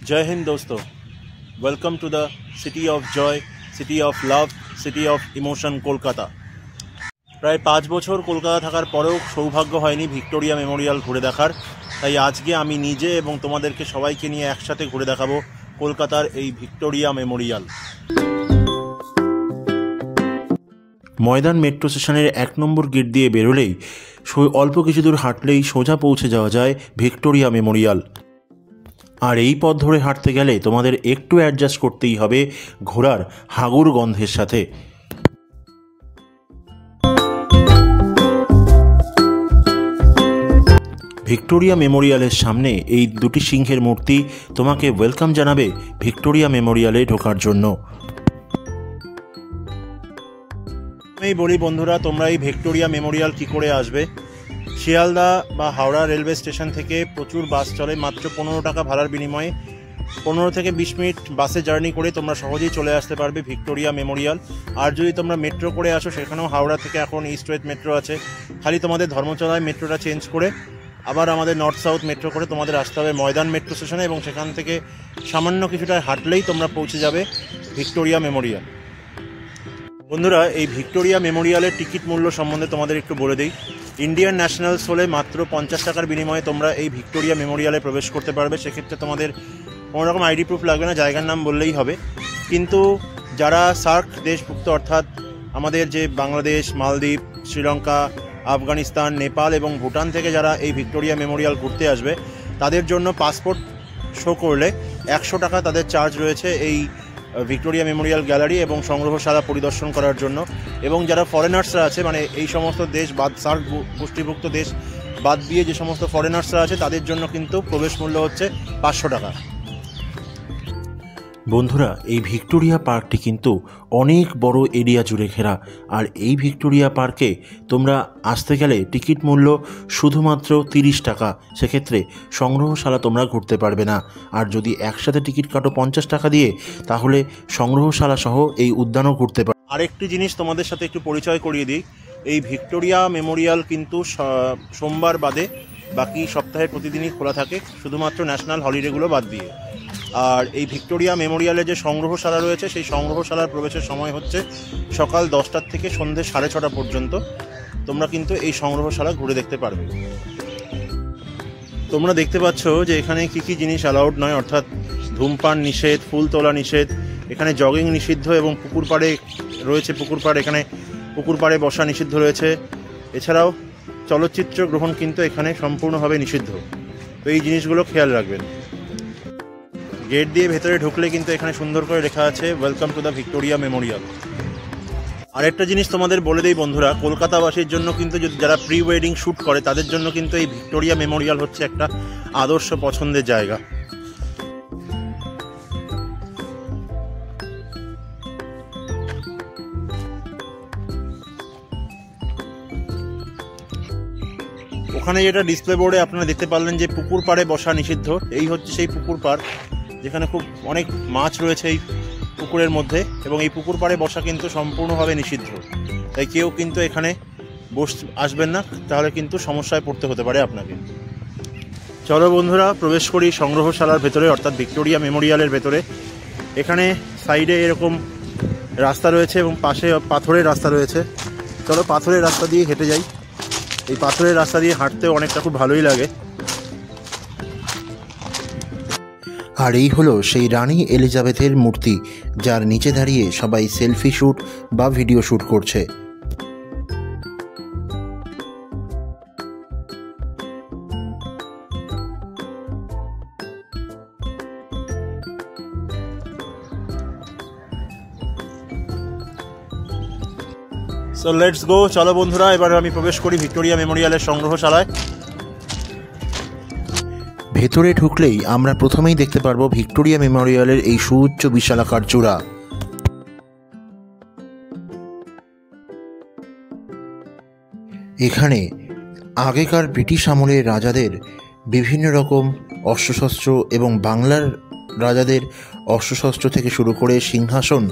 जय हिंद दोस्तों, welcome to the city of joy, city of love, city of emotion Kolkata. প্রায় 5 বছর কলকাতা থাকার পরেও সৌভাগ্য হয়নি ভিক্টোরিয়া মেমোরিয়াল ঘুরে দেখার। তাই আজকে আমি নিজে এবং তোমাদেরকে সবাইকে নিয়ে একসাথে ঘুরে দেখাবো কলকাতার এই ভিক্টোরিয়া মেমোরিয়াল। ময়দান মেট্রো স্টেশনের 1 নম্বর গেট দিয়ে বেরোলেই অল্প কিছু দূর হাঁটলেই সোজা পৌঁছে যাওয়া যায় ভিক্টোরিয়া মেমোরিয়াল। আর এই পথ ধরে হাঁটতে গেলে তোমাদের একটু অ্যাডজাস্ট করতেই হবে ঘোড়ার হাগুর গন্ধের সাথে। ভিক্টোরিয়া মেমোরিয়ালের সামনে এই দুটি সিংহের মূর্তি তোমাকে ওয়েলকাম জানাবে ভিক্টোরিয়া মেমোরিয়ালে ঢোকার জন্য। আমি বলি বন্ধুরা, তোমরা এই ভিক্টোরিয়া মেমোরিয়াল কি করে আসবে? শিয়ালদা বা হাওড়া রেলওয়ে স্টেশন থেকে প্রচুর বাস চলে, মাত্র 15 টাকা ভাড়ার বিনিময়ে 15 থেকে 20 মিনিট বাসে জার্নি করে তোমরা সহজেই চলে আসতে পারবে ভিক্টোরিয়া মেমোরিয়াল। আর যদি তোমরা মেট্রো করে আসো, সেখানেও হাওড়া থেকে এখন ইস্ট ওয়েস্ট মেট্রো আছে, খালি তোমাদের ধর্মতলায় মেট্রোটা চেঞ্জ করে আবার আমাদের নর্থ সাউথ মেট্রো করে তোমাদের আসতে হবে ময়দান মেট্রো স্টেশনে, এবং সেখান থেকে সামান্য কিছুটা হাঁটলেই তোমরা পৌঁছে যাবে ভিক্টোরিয়া মেমোরিয়াল। বন্ধুরা, এই ভিক্টোরিয়া মেমোরিয়ালের টিকিট মূল্য সম্বন্ধে তোমাদের একটু বলে দিই। ইন্ডিয়ান ন্যাশনালস হলে মাত্র 50 টাকার বিনিময়ে তোমরা এই ভিক্টোরিয়া মেমোরিয়ালে প্রবেশ করতে পারবে। সেক্ষেত্রে তোমাদের কোনোরকম আইডি প্রুফ লাগবে না, জায়গার নাম বললেই হবে। কিন্তু যারা সার্ক দেশভুক্ত, অর্থাৎ আমাদের যে বাংলাদেশ, মালদ্বীপ, শ্রীলঙ্কা, আফগানিস্তান, নেপাল এবং ভুটান থেকে যারা এই ভিক্টোরিয়া মেমোরিয়াল ঘুরতে আসবে, তাদের জন্য পাসপোর্ট শো করলে 100 টাকা তাদের চার্জ রয়েছে এই ভিক্টোরিয়া মেমোরিয়াল গ্যালারি এবং সংগ্রহশালা পরিদর্শন করার জন্য। এবং যারা ফরেনার্সরা আছে, মানে এই সমস্ত দেশ বাদ, সার্ক গোষ্ঠীভুক্ত দেশ বাদ দিয়ে যে সমস্ত ফরেনার্সরা আছে, তাদের জন্য কিন্তু প্রবেশ মূল্য হচ্ছে 500 টাকা। বন্ধুরা, এই ভিক্টোরিয়া পার্কটি কিন্তু অনেক বড় এরিয়া জুড়ে ঘেরা। আর এই ভিক্টোরিয়া পার্কে তোমরা আসতে গেলে টিকিট মূল্য শুধুমাত্র 30 টাকা। সেক্ষেত্রে সংগ্রহশালা তোমরা ঘুরতে পারবে না। আর যদি একসাথে টিকিট কাটো 50 টাকা দিয়ে, তাহলে সংগ্রহশালা সহ এই উদ্যানও ঘুরতে পারবে। আরেকটি জিনিস তোমাদের সাথে একটু পরিচয় করিয়ে দিই। এই ভিক্টোরিয়া মেমোরিয়াল কিন্তু সোমবার বাদে বাকি সপ্তাহের প্রতিদিনই খোলা থাকে, শুধুমাত্র ন্যাশনাল হলিডেগুলো বাদ দিয়ে। আর এই ভিক্টোরিয়া মেমোরিয়ালে যে সংগ্রহশালা রয়েছে, সেই সংগ্রহশালার প্রবেশের সময় হচ্ছে সকাল 10টা থেকে সন্ধ্যে 6:30 পর্যন্ত। তোমরা কিন্তু এই সংগ্রহশালা ঘুরে দেখতে পারবে। তোমরা দেখতে পাচ্ছ যে এখানে কি কি জিনিস অ্যালাউড নয়, অর্থাৎ ধূমপান নিষেধ, ফুল তোলা নিষেধ, এখানে জগিং নিষিদ্ধ এবং পুকুর পাড়ে রয়েছে পুকুর পাড়, এখানে পুকুর পাড়ে বসা নিষিদ্ধ রয়েছে। এছাড়াও চলচ্চিত্র গ্রহণ কিন্তু এখানে সম্পূর্ণভাবে নিষিদ্ধ। তো এই জিনিসগুলো খেয়াল রাখবেন। গেট দিয়ে ভেতরে ঢুকলে কিন্তু এখানে সুন্দর করে লেখা আছে welcome to the Victoria Memorial. আরেকটা জিনিস তোমাদের বলে দিই বন্ধুরা, কলকাতাবাসীর জন্য কিন্তু যারা প্রি ওয়েডিং শ্যুট করে, তাদের জন্য কিন্তু এই ভিক্টোরিয়া মেমোরিয়াল হচ্ছে একটা আদর্শ পছন্দের জায়গা। ওখানে যেটা ডিসপ্লে বোর্ডে আপনারা দেখতে পারলেন যে পুকুর পাড়ে বসা নিষিদ্ধ, এই হচ্ছে সেই পুকুর পাড় যেখানে খুব অনেক মাছ রয়েছে এই পুকুরের মধ্যে, এবং এই পুকুর পাড়ে বসা কিন্তু সম্পূর্ণভাবে নিষিদ্ধ। তাই কেউ কিন্তু এখানে আসবেন না, তাহলে কিন্তু সমস্যায় পড়তে হতে পারে আপনাকে। চলো বন্ধুরা, প্রবেশ করি সংগ্রহশালার ভেতরে, অর্থাৎ ভিক্টোরিয়া মেমোরিয়ালের ভেতরে। এখানে সাইডে এরকম রাস্তা রয়েছে এবং পাশে পাথরের রাস্তা রয়েছে। চলো পাথরের রাস্তা দিয়ে হেঁটে যাই। এই পাথরের রাস্তা দিয়ে হাঁটতেও অনেকটা খুব ভালোই লাগে। আর এই হলো সেই রানী এলিজাবেথের মূর্তি, যার নিচে দাঁড়িয়ে সবাই সেলফি শ্যুট বা ভিডিও শ্যুট করছে। So let's go. চলো বন্ধুরা, এবার আমি প্রবেশ করি ভিক্টোরিয়া মেমোরিয়ালের সংগ্রহশালায়। ভেতরে ঢুকলেই আমরা প্রথমেই দেখতে পারবো ভিক্টোরিয়া মেমোরিয়ালের এই সুউচ্চ বিশালাকার চূড়া। এখানে আগেকার ব্রিটিশ আমলের রাজাদের বিভিন্ন রকম অস্ত্রশস্ত্র এবং বাংলার রাজাদের অস্ত্রশস্ত্র থেকে শুরু করে সিংহাসন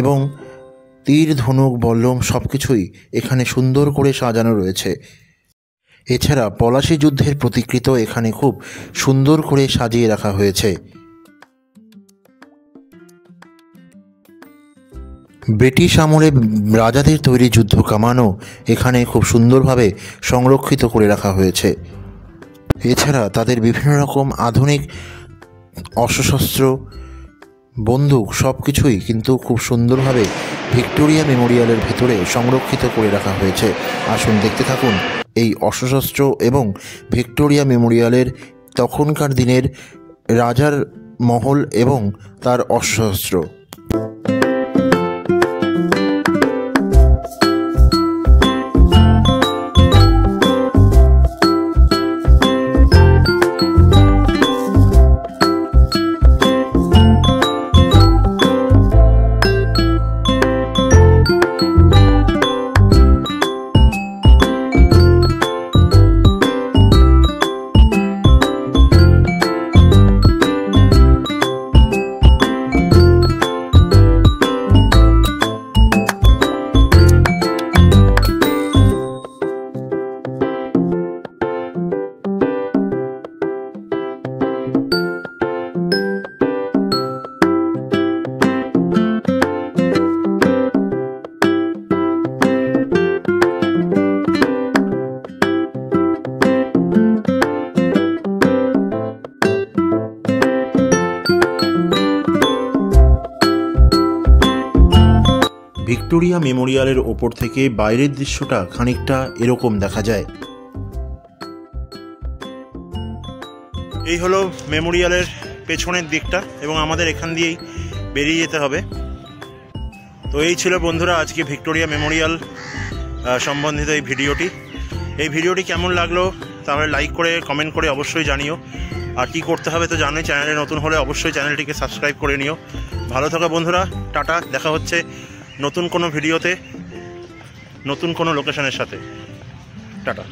এবং তীর, ধনুক, বল্লম সব কিছুই এখানে সুন্দর করে সাজানো রয়েছে। এছাড়া পলাশী যুদ্ধের প্রতিকৃত এখানে খুব সুন্দর করে সাজিয়ে রাখা হয়েছে। ব্রিটিশ আমলে রাজাদের তৈরি যুদ্ধ কামানও এখানে খুব সুন্দরভাবে সংরক্ষিত করে রাখা হয়েছে। এছাড়া তাদের বিভিন্ন রকম আধুনিক অস্ত্রশস্ত্র, বন্দুক সব কিছুই কিন্তু খুব সুন্দরভাবে ভিক্টোরিয়া মেমোরিয়ালের ভেতরে সংরক্ষিত করে রাখা হয়েছে। আসুন দেখতে থাকুন এই অস্ত্রশস্ত্র এবং ভিক্টোরিয়া মেমোরিয়ালের তখনকার দিনের রাজার মহল এবং তার অস্ত্রশস্ত্র। ভিক্টোরিয়া মেমোরিয়ালের ওপর থেকে বাইরের দৃশ্যটা খানিকটা এরকম দেখা যায়। এই হলো মেমোরিয়ালের পেছনের দিকটা এবং আমাদের এখান দিয়েই বেরিয়ে যেতে হবে। তো এই ছিল বন্ধুরা আজকে ভিক্টোরিয়া মেমোরিয়াল সম্বন্ধিত এই ভিডিওটি। এই ভিডিওটি কেমন লাগলো তাহলে লাইক করে কমেন্ট করে অবশ্যই জানিও। আর কি করতে হবে তো জানোই, চ্যানেলে নতুন হলে অবশ্যই চ্যানেলটিকে সাবস্ক্রাইব করে নিও। ভালো থাকো বন্ধুরা, টাটা। দেখা হচ্ছে নতুন কোনো ভিডিওতে নতুন কোনো লোকেশনের সাথে। টাটা।